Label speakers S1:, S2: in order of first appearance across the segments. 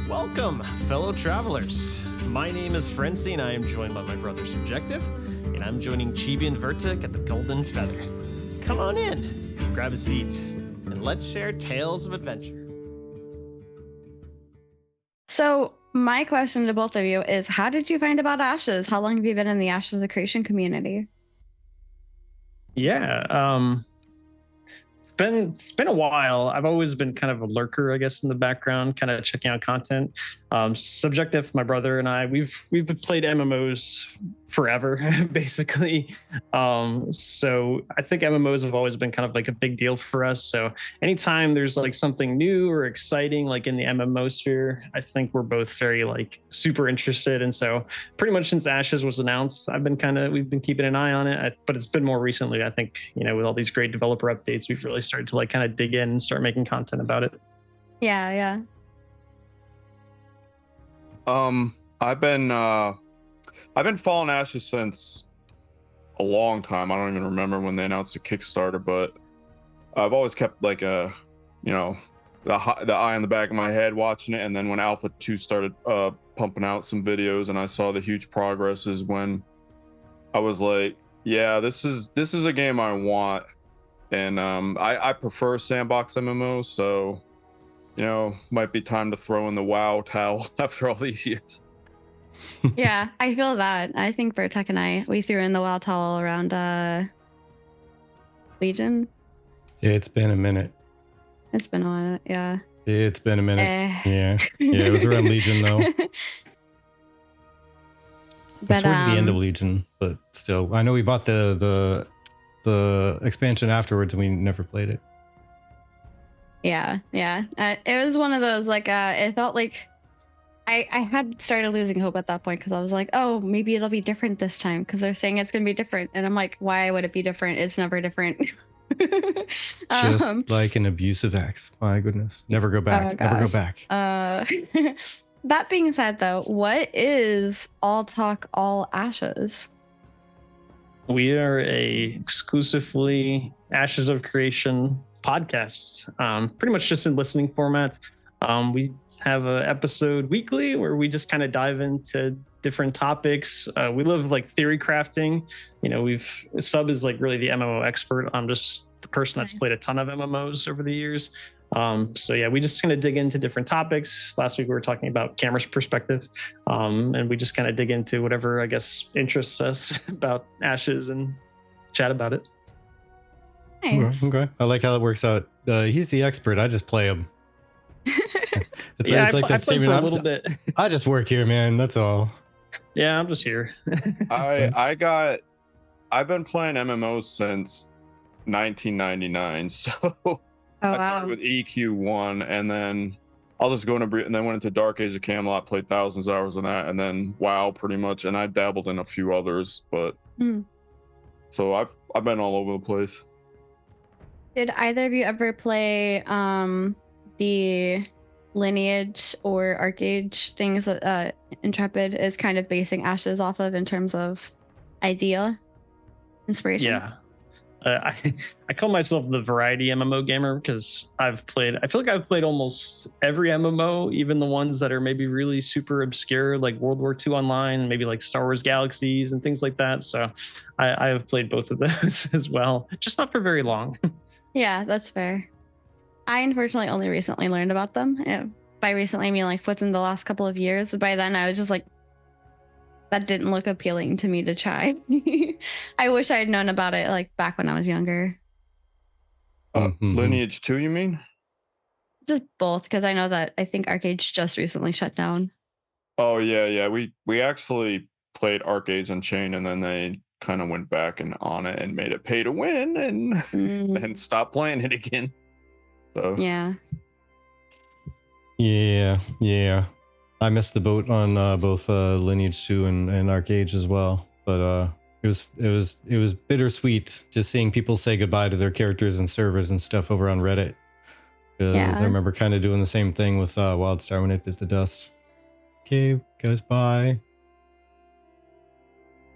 S1: Welcome, fellow travelers. My name is Forenci, and I am joined by my brother Subjektive, and I'm joining Chibi and Vertic at the Golden Feather. Come on in, grab a seat, and let's share tales of adventure.
S2: So my question to both of you is, how did you find about Ashes? How long have you been in the Ashes of Creation community?
S1: It's been a while. I've always been kind of a lurker, I guess, in the background, kind of checking out content. Subjektive, my brother and I, we've played MMOs forever, basically. So I think MMOs have always been kind of like a big deal for us. So anytime there's like something new or exciting, like in the MMO sphere, I think we're both very like super interested. And so pretty much since Ashes was announced, we've been keeping an eye on it. But it's been more recently, I think, with all these great developer updates, we've really started to like kind of dig in and start making content about it.
S2: Yeah.
S3: I've been following Ashes since a long time. I don't even remember when they announced the Kickstarter, but I've always kept like the eye on the back of my head watching it. And then when Alpha 2 started pumping out some videos and I saw the huge progress is when I was like, yeah, this is a game I want. And I prefer sandbox MMOs, so might be time to throw in the WoW towel after all these years.
S2: Yeah, I feel that. I think Vertek and we threw in the WoW towel around Legion.
S4: Yeah, it's been a minute.
S2: It's been a while, yeah.
S4: It's been a minute. Yeah, it was around Legion though. It's towards the end of Legion, but still, I know we bought the expansion afterwards and we never played it.
S2: Yeah. It was one of those it felt like I had started losing hope at that point because I was like, oh, maybe it'll be different this time because they're saying it's gonna be different, and I'm like, why would it be different? It's never different.
S4: Just like an abusive ex. My goodness, never go back. Never go back.
S2: That being said, though, what is All Talk All Ashes?
S1: We are a exclusively Ashes of Creation podcast, pretty much just in listening format. We have an episode weekly where we just kind of dive into different topics. We love like theory crafting. Sub is like really the MMO expert. I'm just the person that's played a ton of MMOs over the years. So yeah, we just kind of dig into different topics. Last week we were talking about camera perspective, and we just kind of dig into whatever I guess interests us about Ashes and chat about it.
S2: Nice.
S4: Okay. I like how it works out. He's the expert. I just play him. It's like that statement. I just work here, man. That's all.
S1: Yeah, I'm just here.
S3: I've been playing MMOs since 1999, so I started with EQ1, and then I'll just go into and then went into Dark Age of Camelot, played thousands of hours on that, and then WoW pretty much, and I dabbled in a few others, but so I've been all over the place.
S2: Did either of you ever play the Lineage or ArcheAge things that Intrepid is kind of basing Ashes off of in terms of idea, inspiration?
S1: Yeah. I call myself the variety MMO gamer because I feel like I've played almost every MMO, even the ones that are maybe really super obscure, like World War II Online, maybe like Star Wars Galaxies and things like that. So I have played both of those as well, just not for very long.
S2: Yeah, that's fair. I unfortunately only recently learned about them. By recently, I mean like within the last couple of years. By then, I was just like, that didn't look appealing to me to try. I wish I had known about it like back when I was younger.
S3: Lineage 2, you mean?
S2: Just both, because I know that I think ArcheAge just recently shut down.
S3: Oh yeah. We actually played ArcheAge on Chain, and then they kind of went back and on it and made it pay to win, and then stopped playing it again. So
S4: yeah. I missed the boat on both Lineage 2 and ArcheAge as well, but it was bittersweet just seeing people say goodbye to their characters and servers and stuff over on Reddit. Because I remember kind of doing the same thing with WildStar when it bit the dust. Okay, guys, bye.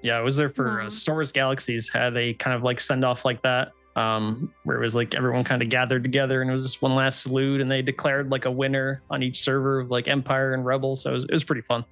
S1: Yeah, I was there for Star Wars Galaxies had a kind of like send off like that. where it was like everyone kind of gathered together and it was just one last salute, and they declared like a winner on each server of like Empire and Rebel. So it was pretty fun.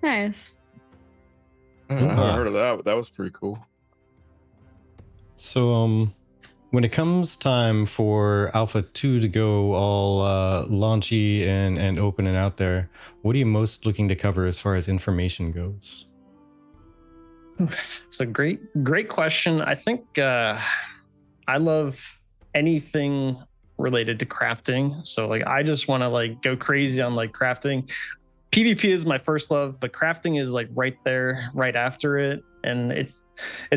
S2: Nice.
S3: I haven't heard of that. That was pretty cool.
S4: So, when it comes time for Alpha 2 to go all launchy and open and out there, what are you most looking to cover as far as information goes?
S1: It's a great question. I think I love anything related to crafting. So like I just want to like go crazy on like crafting. PvP is my first love, but crafting is like right there, right after it. And it's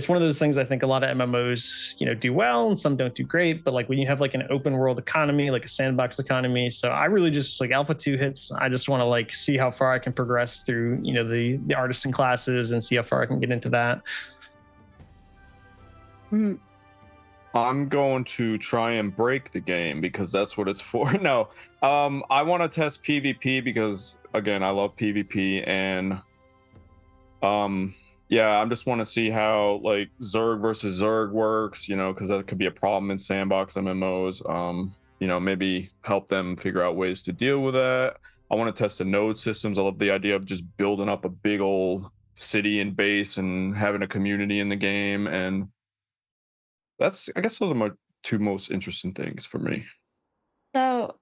S1: one of those things I think a lot of MMOs, do well and some don't do great. But like when you have like an open world economy, like a sandbox economy. So I really just like Alpha 2 hits. I just want to like see how far I can progress through, the artisan classes and see how far I can get into that.
S2: Mm-hmm.
S3: I'm going to try and break the game because that's what it's for. No, I want to test PvP because again, I love PvP and yeah, I just want to see how like Zerg versus Zerg works, because that could be a problem in sandbox MMOs. Maybe help them figure out ways to deal with that. I want to test the node systems. I love the idea of just building up a big old city and base and having a community in the game. And I guess those are my two most interesting things for me.
S2: So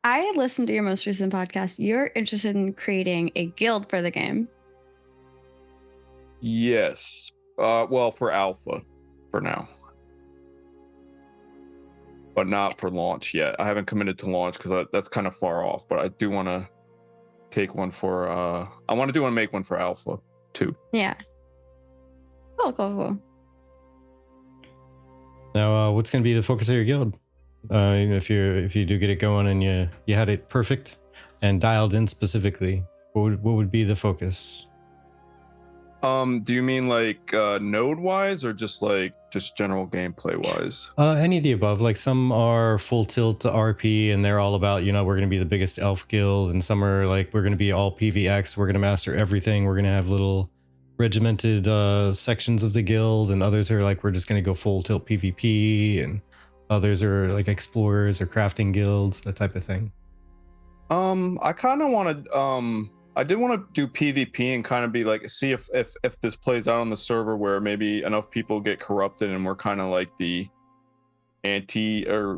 S2: I listened to your most recent podcast. You're interested in creating a guild for the game.
S3: Yes. Well, for alpha for now, but not for launch yet. I haven't committed to launch because that's kind of far off, but I do want to take one for I want to make one for alpha too.
S2: Yeah. Cool.
S4: Now, what's going to be the focus of your guild? If you do get it going and you had it perfect and dialed in specifically, what would be the focus?
S3: Do you mean like node wise or just general gameplay wise?
S4: Any of the above. Like some are full tilt to RP and they're all about, we're going to be the biggest elf guild, and some are like, we're going to be all PVX, we're going to master everything, we're going to have little regimented sections of the guild, and others are like, we're just going to go full tilt PvP, and others are like explorers or crafting guilds, that type of thing.
S3: I kind of want to I did want to do PvP and kind of be like, see if this plays out on the server where maybe enough people get corrupted and we're kind of like the anti, or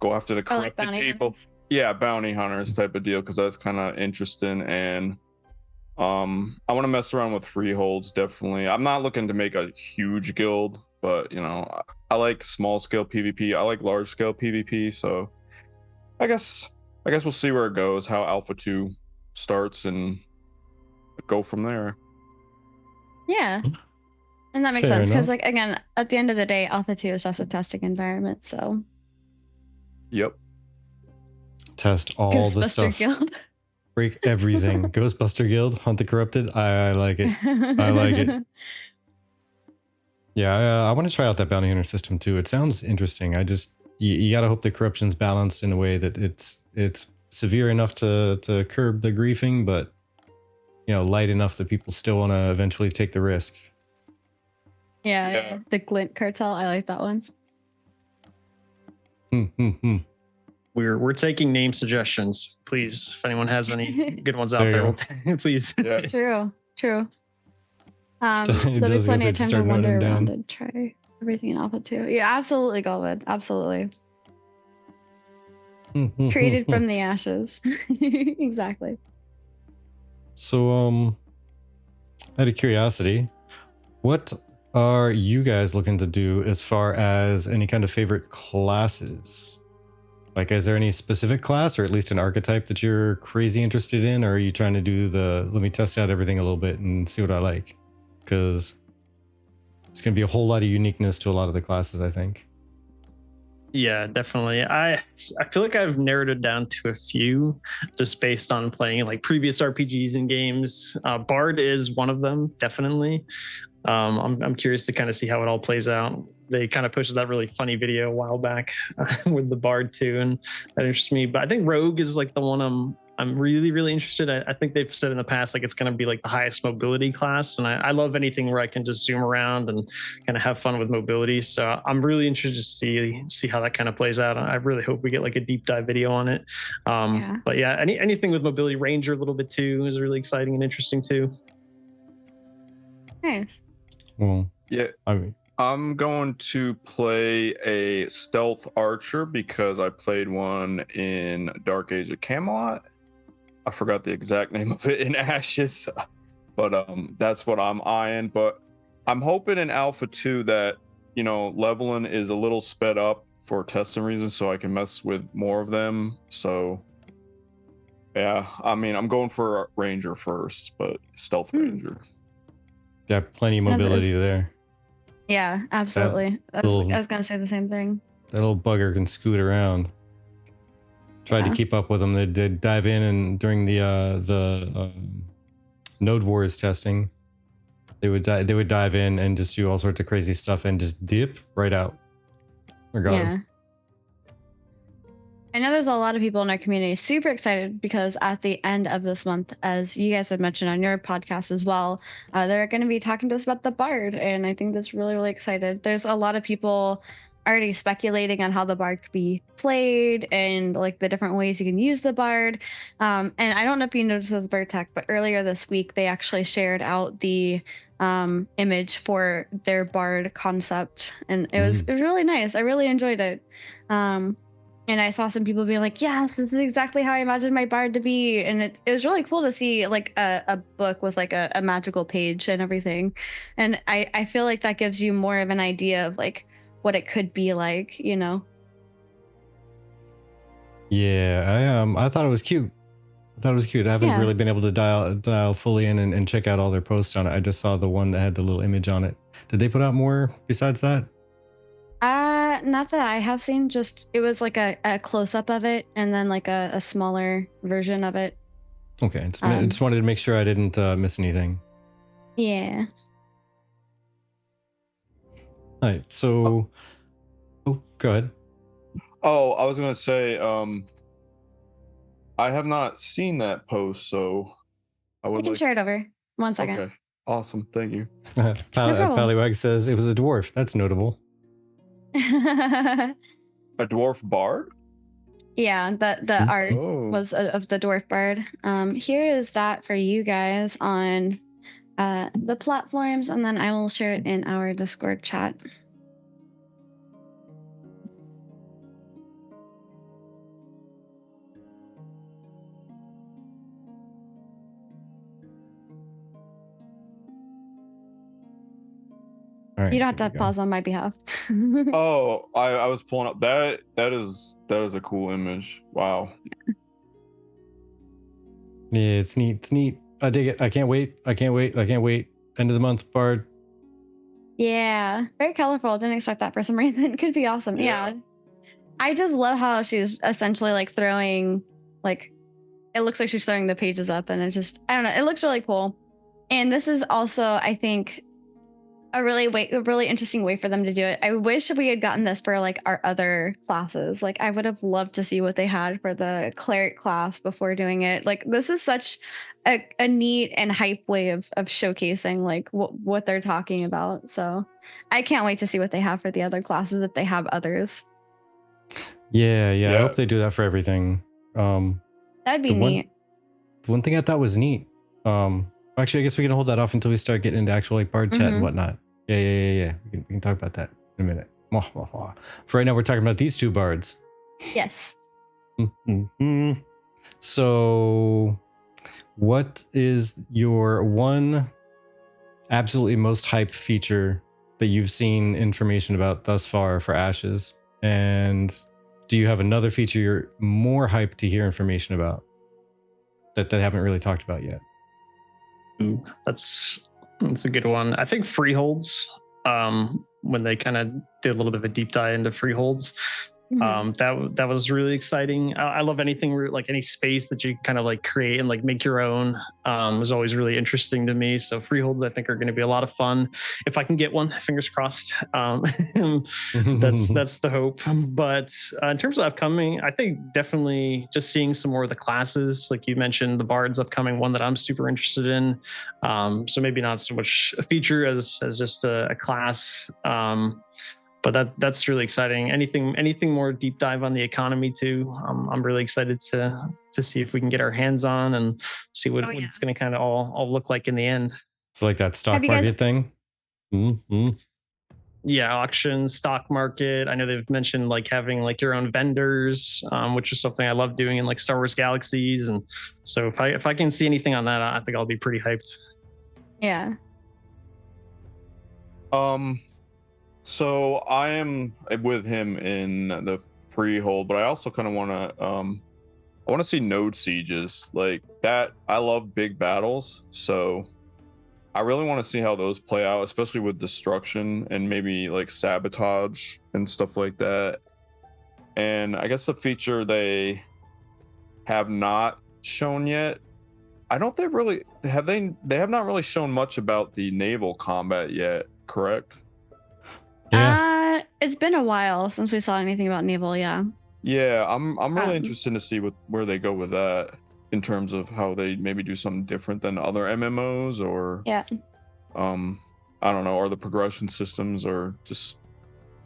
S3: go after the corrupted people.
S2: Hunters.
S3: Yeah, bounty hunters type of deal, because that's kind of interesting. And I want to mess around with freeholds, definitely. I'm not looking to make a huge guild, but I like small scale PvP. I like large scale PvP. So I guess we'll see where it goes, how Alpha 2 starts, and go from there.
S2: Yeah. And that makes
S4: Fair
S2: sense because,
S4: enough.
S2: like, again, at the end of the day, Alpha 2 is just a testing environment. So,
S3: Yep.
S4: Test all the
S2: Ghostbuster
S4: stuff.
S2: Guild.
S4: Break everything. Ghostbuster Guild, Hunt the Corrupted. I like it. I like it. Yeah, I want to try out that bounty hunter system too. It sounds interesting. You got to hope the corruption's balanced in a way that it's severe enough to curb the griefing, but light enough that people still want to eventually take the risk.
S2: Yeah, the Glint cartel. I like that one.
S1: We're taking name suggestions, please. If anyone has any good ones out
S4: There
S1: there,
S4: you
S1: we'll please.
S3: Yeah.
S2: True.
S4: It
S2: There'll be
S4: does,
S2: plenty
S4: I
S2: of
S4: just
S2: time to
S4: started noting
S2: wander
S4: them
S2: around
S4: down.
S2: and try everything in Alpha 2. Yeah, absolutely, Golden. Absolutely. Created from the ashes. Exactly.
S4: So, out of curiosity, what are you guys looking to do as far as any kind of favorite classes? Like, is there any specific class or at least an archetype that you're crazy interested in? Or are you trying to do let me test out everything a little bit and see what I like? Because it's going to be a whole lot of uniqueness to a lot of the classes, I think.
S1: Yeah, definitely. I feel like I've narrowed it down to a few just based on playing like previous RPGs and games. Bard is one of them, definitely. I'm curious to kind of see how it all plays out. They kind of posted that really funny video a while back with the Bard too, and that interests me. But I think Rogue is like the one I'm I'm really, really interested. I think they've said in the past, like, it's going to be like the highest mobility class. And I love anything where I can just zoom around and kind of have fun with mobility. So I'm really interested to see how that kind of plays out. I really hope we get like a deep dive video on it. But yeah, anything with mobility, Ranger a little bit too is really exciting and interesting too.
S2: Nice.
S4: Well,
S3: Yeah. I'm going to play a stealth archer because I played one in Dark Age of Camelot. I forgot the exact name of it in Ashes, but that's what I'm eyeing. But I'm hoping in Alpha 2 that, leveling is a little sped up for testing reasons so I can mess with more of them. So yeah, I mean, I'm going for Ranger first, but stealth Ranger.
S4: Yeah, plenty of mobility there.
S2: Yeah, absolutely. I was gonna say the same thing.
S4: That little bugger can scoot around. Tried to keep up with them. They'd dive in, and during the Node Wars testing, they would dive in and just do all sorts of crazy stuff and just dip right out. We're gone.
S2: Yeah. I know there's a lot of people in our community super excited because at the end of this month, as you guys had mentioned on your podcast as well, they're going to be talking to us about the Bard. And I think that's really, really excited. There's a lot of people already speculating on how the Bard could be played and like the different ways you can use the Bard. And I don't know if you noticed this, Vertec, but earlier this week, they actually shared out the image for their Bard concept. And it was really nice. I really enjoyed it. And I saw some people being like, yes, this is exactly how I imagined my Bard to be. And it was really cool to see like a book with like a magical page and everything. And I feel like that gives you more of an idea of like what it could be like,
S4: Yeah, I thought it was cute. I haven't really been able to dial fully in and check out all their posts on it. I just saw the one that had the little image on it. Did they put out more besides that?
S2: Not that I have seen, just it was like a close-up of it and then like a smaller version of it.
S4: Okay, I just wanted to make sure I didn't miss anything.
S2: Yeah.
S4: All right, so go ahead.
S3: Oh, I was gonna say, I have not seen that post, so
S2: I can share it over. 1 second.
S3: Okay, awesome, thank you.
S4: Pallywag says it was a dwarf. That's notable.
S3: A dwarf bard?
S2: Yeah, the art was of the dwarf bard. Here is that for you guys on the platforms, and then I will share it in our Discord chat.
S4: All right,
S2: you don't have to pause on my behalf.
S3: Oh, I was pulling up that is a cool image. Wow.
S4: Yeah, it's neat. I dig it. I can't wait. End of the month, Bard.
S2: Yeah, very colorful. Didn't expect that for some reason. Could be awesome. Yeah. I just love how she's essentially like throwing, like, it looks like she's throwing the pages up, and it's just, I don't know, it looks really cool. And this is also, I think, a really interesting way for them to do it. I wish we had gotten this for like our other classes. Like, I would have loved to see what they had for the cleric class before doing it. Like, this is such a neat and hype way of showcasing like what they're talking about. So I can't wait to see what they have for the other classes if they have others.
S4: Yeah. I hope they do that for everything.
S2: That'd be neat.
S4: One thing I thought was neat. Actually, I guess we can hold that off until we start getting into actual like Bard chat and whatnot. Yeah. We can talk about that in a minute. For right now, we're talking about these two Bards.
S2: Yes.
S4: So, what is your one absolutely most hype feature that you've seen information about thus far for Ashes? And do you have another feature you're more hyped to hear information about that they haven't really talked about yet?
S1: Ooh, that's a good one. I think freeholds, when they kind of did a little bit of a deep dive into freeholds, That was really exciting. I love anything like any space that you kind of like create and like make your own. Is always really interesting to me. So freeholds I think are going to be a lot of fun if I can get one. Fingers crossed. That's the hope. But in terms of upcoming, I think definitely just seeing some more of the classes, like you mentioned, the Bards upcoming one that I'm super interested in. So maybe not so much a feature as just a class. But that's really exciting. Anything more deep dive on the economy too. I'm really excited to see if we can get our hands on and see what it's going to kind of all look like in the end.
S4: It's like that stock market thing. Mm-hmm.
S1: Yeah, auctions, stock market. I know they've mentioned like having like your own vendors, which is something I love doing in like Star Wars Galaxies. And so if I can see anything on that, I think I'll be pretty hyped.
S2: Yeah.
S3: So I am with him in the freehold, but I also kind of want to see node sieges like that. I love big battles, so I really want to see how those play out, especially with destruction and maybe like sabotage and stuff like that. And I guess the feature they have not shown yet, I don't think really have they have not really shown much about the naval combat yet, correct?
S4: Yeah.
S2: It's been a while since we saw anything about naval. Yeah.
S3: Yeah, I'm really interested to see where they go with that in terms of how they maybe do something different than other MMOs, or I don't know, or the progression systems, or just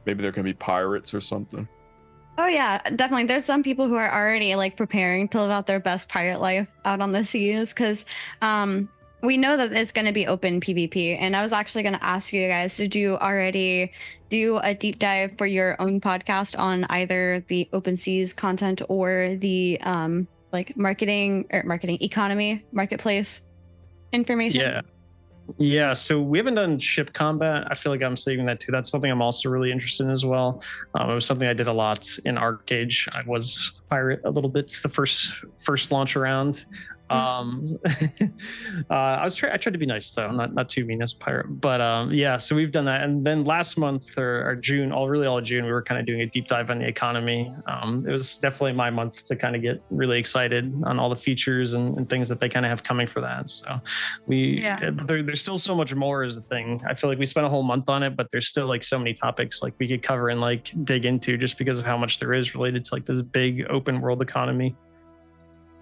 S3: maybe there can be pirates or something.
S2: Oh yeah, definitely. There's some people who are already like preparing to live out their best pirate life out on the seas, because we know that it's going to be open PvP. And I was actually going to ask you guys, did you already do a deep dive for your own podcast on either the open seas content or the like marketing economy marketplace information?
S1: Yeah, so we haven't done ship combat. I feel like I'm saving that too. That's something I'm also really interested in as well. It was something I did a lot in ArcheAge. I was pirate a little bit the first launch around. I tried to be nice though, not too mean as a pirate, but yeah, so we've done that. And then last month or June, all June, we were kind of doing a deep dive on the economy. It was definitely my month to kind of get really excited on all the features and things that they kind of have coming for that. So there's still so much more is the thing. I feel like we spent a whole month on it, but there's still like so many topics like we could cover and like dig into just because of how much there is related to like this big open world economy.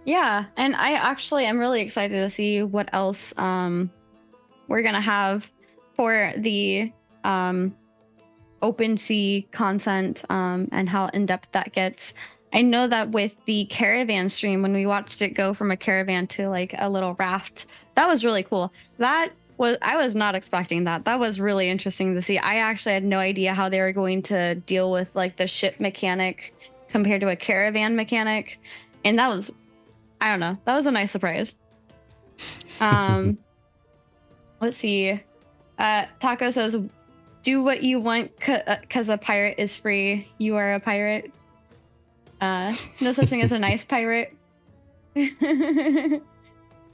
S2: Yeah, and I actually am really excited to see what else we're gonna have for the open sea content and how in depth that gets. I know that with the caravan stream, when we watched it go from a caravan to like a little raft, that was really cool. I was not expecting that. That was really interesting to see. I actually had no idea how they were going to deal with like the ship mechanic compared to a caravan mechanic, and that was, I don't know. That was a nice surprise. Let's see. Taco says, do what you want because a pirate is free. You are a pirate. No such thing as a nice pirate.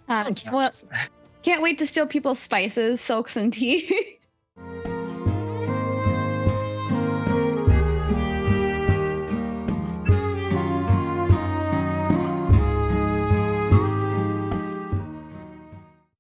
S2: Well, can't wait to steal people's spices, silks, and tea.